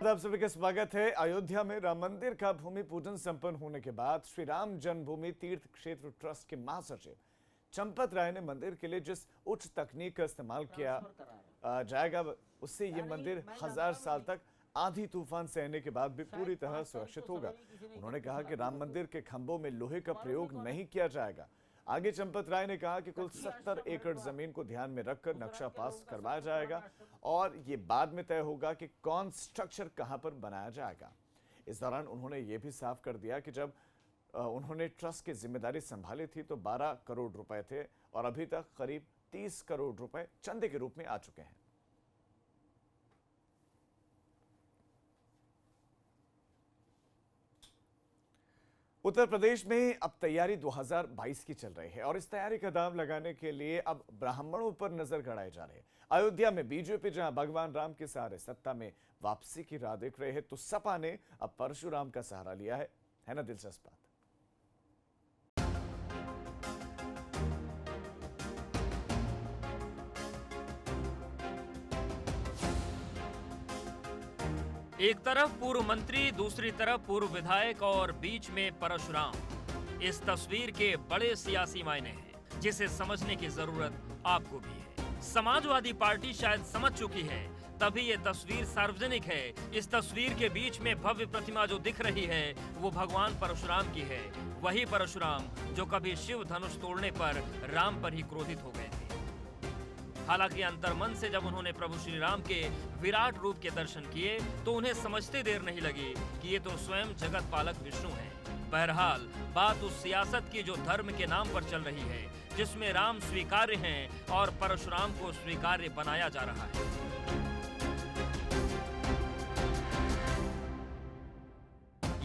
आप सभी का स्वागत है। अयोध्या में राम मंदिर का भूमि पूजन संपन्न होने के बाद श्री राम जन्मभूमि तीर्थ क्षेत्र ट्रस्ट के महासचिव चंपत राय ने मंदिर के लिए जिस उच्च तकनीक का इस्तेमाल किया जाएगा, उससे ये मंदिर 1000 साल तक आंधी तूफान सहने के बाद भी पूरी तरह सुरक्षित होगा। उन्होंने कहा कि राम मंदिर के खंभों में लोहे का प्रयोग नहीं किया जाएगा। आगे चंपत राय ने कहा कि कुल 70 एकड़ जमीन को ध्यान में रखकर नक्शा पास करवाया जाएगा और ये बाद में तय होगा कि कौन स्ट्रक्चर कहां पर बनाया जाएगा। इस दौरान उन्होंने ये भी साफ कर दिया कि जब उन्होंने ट्रस्ट की जिम्मेदारी संभाली थी तो 12 करोड़ रुपए थे और अभी तक करीब 30 करोड़ रुपए चंदे के रूप में आ चुके हैं। उत्तर प्रदेश में अब तैयारी 2022 की चल रही है और इस तैयारी का दांव लगाने के लिए अब ब्राह्मणों पर नजर गड़ाई जा रही है। अयोध्या में बीजेपी जहां भगवान राम के सहारे सत्ता में वापसी की राह देख रहे हैं, तो सपा ने अब परशुराम का सहारा लिया है ना दिलचस्प बात। एक तरफ पूर्व मंत्री, दूसरी तरफ पूर्व विधायक और बीच में परशुराम। इस तस्वीर के बड़े सियासी मायने हैं, जिसे समझने की जरूरत आपको भी है। समाजवादी पार्टी शायद समझ चुकी है, तभी ये तस्वीर सार्वजनिक है। इस तस्वीर के बीच में भव्य प्रतिमा जो दिख रही है, वो भगवान परशुराम की है। वही परशुराम जो कभी शिव धनुष तोड़ने पर राम पर ही क्रोधित हो गए थे। हालांकि अंतर्मन से जब उन्होंने प्रभु श्री राम के विराट रूप के दर्शन किए तो उन्हें समझते देर नहीं लगी कि ये तो स्वयं जगत पालक विष्णु हैं। बहरहाल बात उस सियासत की जो धर्म के नाम पर चल रही है, जिसमें राम स्वीकार्य हैं और परशुराम को स्वीकार्य बनाया जा रहा है।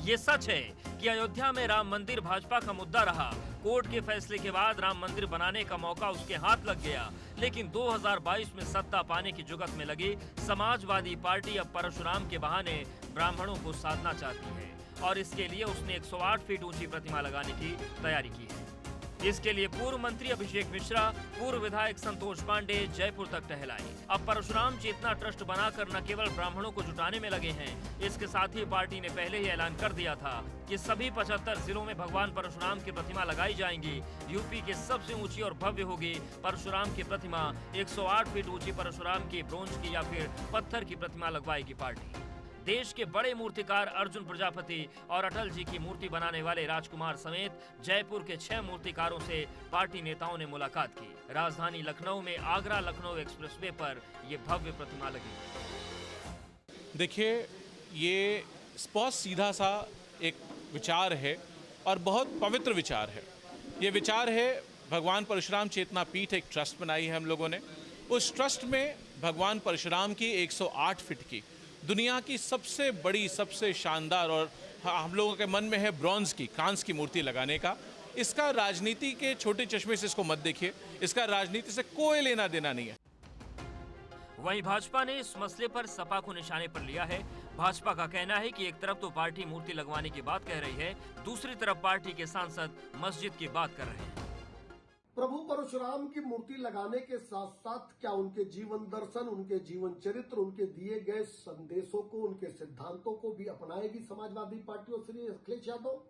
ये सच है कि अयोध्या में राम मंदिर भाजपा का मुद्दा रहा। कोर्ट के फैसले के बाद राम मंदिर बनाने का मौका उसके हाथ लग गया, लेकिन 2022 में सत्ता पाने की जुगत में लगी समाजवादी पार्टी अब परशुराम के बहाने ब्राह्मणों को साधना चाहती है और इसके लिए उसने 108 फीट ऊंची प्रतिमा लगाने की तैयारी की है। इसके लिए पूर्व मंत्री अभिषेक मिश्रा, पूर्व विधायक संतोष पांडे जयपुर तक टहलाए। अब परशुराम चेतना ट्रस्ट बनाकर न केवल ब्राह्मणों को जुटाने में लगे हैं, इसके साथ ही पार्टी ने पहले ही ऐलान कर दिया था कि सभी 75 जिलों में भगवान परशुराम की प्रतिमा लगाई जाएंगी। यूपी की सबसे ऊंची और भव्य होगी परशुराम की प्रतिमा। 108 फीट ऊंची परशुराम की ब्रोंज की या फिर पत्थर की प्रतिमा लगवाएगी पार्टी। देश के बड़े मूर्तिकार अर्जुन प्रजापति और अटल जी की मूर्ति बनाने वाले राजकुमार समेत जयपुर के 6 मूर्तिकारों से पार्टी नेताओं ने मुलाकात की। राजधानी लखनऊ में आगरा लखनऊ एक्सप्रेसवे पर यह भव्य प्रतिमा लगी। देखिए, ये स्पष्ट सीधा सा एक विचार है और बहुत पवित्र विचार है। ये विचार है भगवान परशुराम चेतना पीठ, एक ट्रस्ट बनाई है हम लोगों ने। उस ट्रस्ट में भगवान परशुराम की 108 फीट की दुनिया की सबसे बड़ी, सबसे शानदार और हम लोगों के मन में है ब्रॉन्ज की, कांस की मूर्ति लगाने का। इसका राजनीति के छोटे चश्मे से इसको मत देखिए, इसका राजनीति से कोई लेना देना नहीं है। वहीं भाजपा ने इस मसले पर सपा को निशाने पर लिया है। भाजपा का कहना है कि एक तरफ तो पार्टी मूर्ति लगवाने की बात कह रही है, दूसरी तरफ पार्टी के सांसद मस्जिद की बात कर रहे हैं। प्रभु परशुराम की मूर्ति लगाने के साथ साथ क्या उनके जीवन दर्शन, उनके जीवन चरित्र, उनके दिए गए संदेशों को, उनके सिद्धांतों को भी अपनाएगी समाजवादी पार्टी और श्री अखिलेश यादव?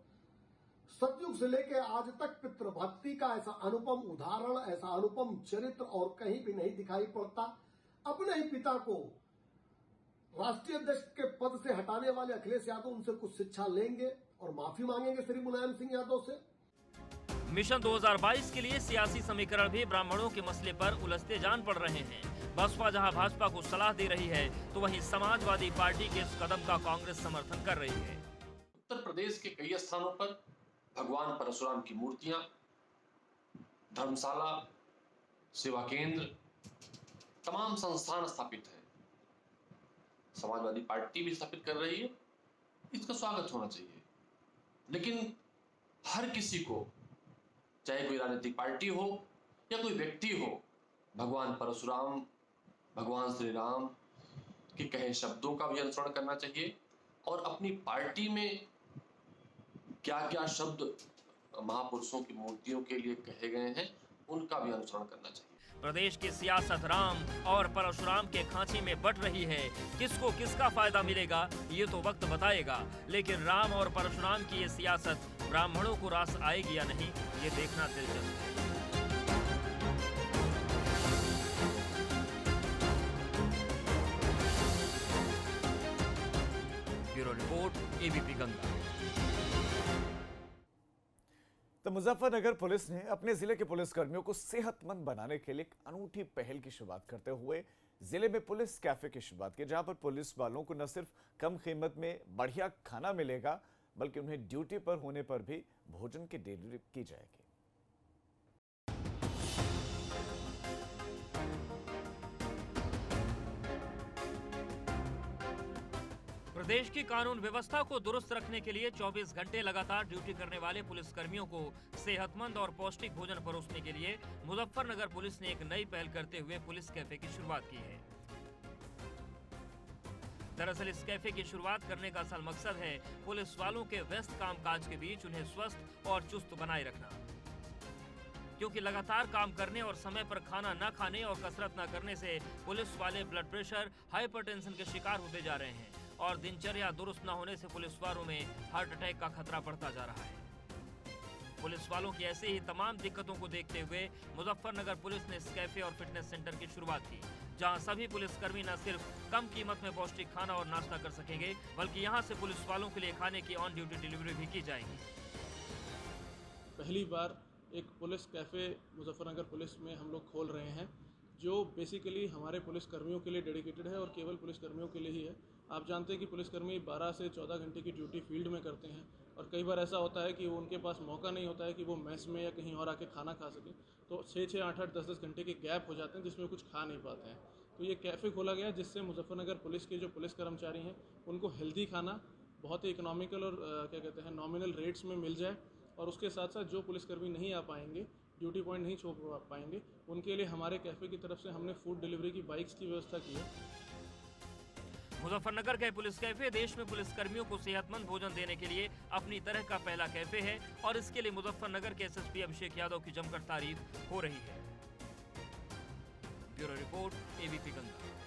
सतयुग से लेकर आज तक पितृभक्ति का ऐसा अनुपम उदाहरण, ऐसा अनुपम चरित्र और कहीं भी नहीं दिखाई पड़ता। अपने ही पिता को राष्ट्रीय अध्यक्ष के पद से हटाने वाले अखिलेश यादव उनसे कुछ शिक्षा लेंगे और माफी मांगेंगे श्री मुलायम सिंह यादव से। मिशन 2022 के लिए सियासी समीकरण भी ब्राह्मणों के मसले पर उलझते जान पड़ रहे हैं। बसपा जहां भाजपा को सलाह दे रही है, तो वहीं समाजवादी पार्टी के इस कदम का कांग्रेस समर्थन कर रही है। उत्तर प्रदेश के कई स्थानों पर भगवान परशुराम की मूर्तियां, धर्मशाला, सेवा केंद्र, तमाम संस्थान स्थापित हैं। समाजवादी पार्टी भी स्थापित कर रही है, इसका स्वागत होना चाहिए। लेकिन हर किसी को, चाहे कोई राजनीतिक पार्टी हो या कोई व्यक्ति हो, भगवान परशुराम, भगवान श्री राम के कहे शब्दों का भी अनुसरण करना चाहिए और अपनी पार्टी में क्या क्या शब्द महापुरुषों की मूर्तियों के लिए कहे गए हैं, उनका भी अनुसरण करना चाहिए। प्रदेश की सियासत राम और परशुराम के खांचे में बट रही है। किसको किसका फायदा मिलेगा ये तो वक्त बताएगा, लेकिन राम और परशुराम की ये सियासत ब्राह्मणों को रास आएगी या नहीं, ये देखना दिलचस्प है। Bureau report, ABP Ganga. तो मुजफ्फरनगर पुलिस ने अपने जिले के पुलिसकर्मियों को सेहतमंद बनाने के लिए एक अनूठी पहल की शुरुआत करते हुए जिले में पुलिस कैफे की शुरुआत की, जहां पर पुलिस वालों को न सिर्फ कम कीमत में बढ़िया खाना मिलेगा, बल्कि उन्हें ड्यूटी पर होने पर भी भोजन की डिलीवरी की जाएगी। प्रदेश की कानून व्यवस्था को दुरुस्त रखने के लिए 24 घंटे लगातार ड्यूटी करने वाले पुलिसकर्मियों को सेहतमंद और पौष्टिक भोजन परोसने के लिए मुजफ्फरनगर पुलिस ने एक नई पहल करते हुए पुलिस कैफे की शुरुआत की है। दरअसल इस कैफे की शुरुआत करने का असल मकसद है पुलिस वालों के व्यस्त कामकाज के बीच उन्हें स्वस्थ और चुस्त बनाए रखना, क्योंकि लगातार काम करने और समय पर खाना न खाने और कसरत न करने से पुलिस वाले ब्लड प्रेशर, हाइपरटेंशन के शिकार होते जा रहे हैं और दिनचर्या दुरुस्त न होने से पुलिस वालों में हार्ट अटैक का खतरा बढ़ता जा रहा है। पुलिस वालों की ऐसे ही तमाम दिक्कतों को देखते हुए मुजफ्फरनगर पुलिस ने इस कैफे और फिटनेस सेंटर की शुरुआत की, जहां सभी पुलिसकर्मी न सिर्फ कम कीमत में पौष्टिक खाना और नाश्ता कर सकेंगे, बल्कि यहां से पुलिस वालों के लिए खाने की ऑन ड्यूटी डिलीवरी भी की जाएगी। पहली बार एक पुलिस कैफ़े मुजफ्फरनगर पुलिस में हम लोग खोल रहे हैं, जो बेसिकली हमारे पुलिसकर्मियों के लिए डेडिकेटेड है और केवल पुलिसकर्मियों के लिए ही है। आप जानते हैं कि पुलिसकर्मी 12 से 14 घंटे की ड्यूटी फील्ड में करते हैं और कई बार ऐसा होता है कि उनके पास मौका नहीं होता है कि वो मेस में या कहीं और आके खाना खा सकें, तो 6-6, 8-8, 10-10 घंटे के गैप हो जाते हैं जिसमें कुछ खा नहीं पाते हैं। तो ये कैफ़े खोला गया जिससे मुजफ्फरनगर पुलिस के जो पुलिस कर्मचारी हैं उनको हेल्दी खाना बहुत ही इकोनॉमिकल और क्या कहते हैं नॉमिनल रेट्स में मिल जाए, और उसके साथ साथ जो पुलिसकर्मी नहीं आ पाएंगे, ड्यूटी पॉइंट नहीं छोड़ पाएंगे, उनके लिए हमारे कैफ़े की तरफ से हमने फूड डिलीवरी की बाइक्स की व्यवस्था की है। मुजफ्फरनगर के पुलिस कैफे देश में पुलिसकर्मियों को सेहतमंद भोजन देने के लिए अपनी तरह का पहला कैफे है और इसके लिए मुजफ्फरनगर के एसएसपी अभिषेक यादव की जमकर तारीफ हो रही है। Bureau report, ABP Ganga.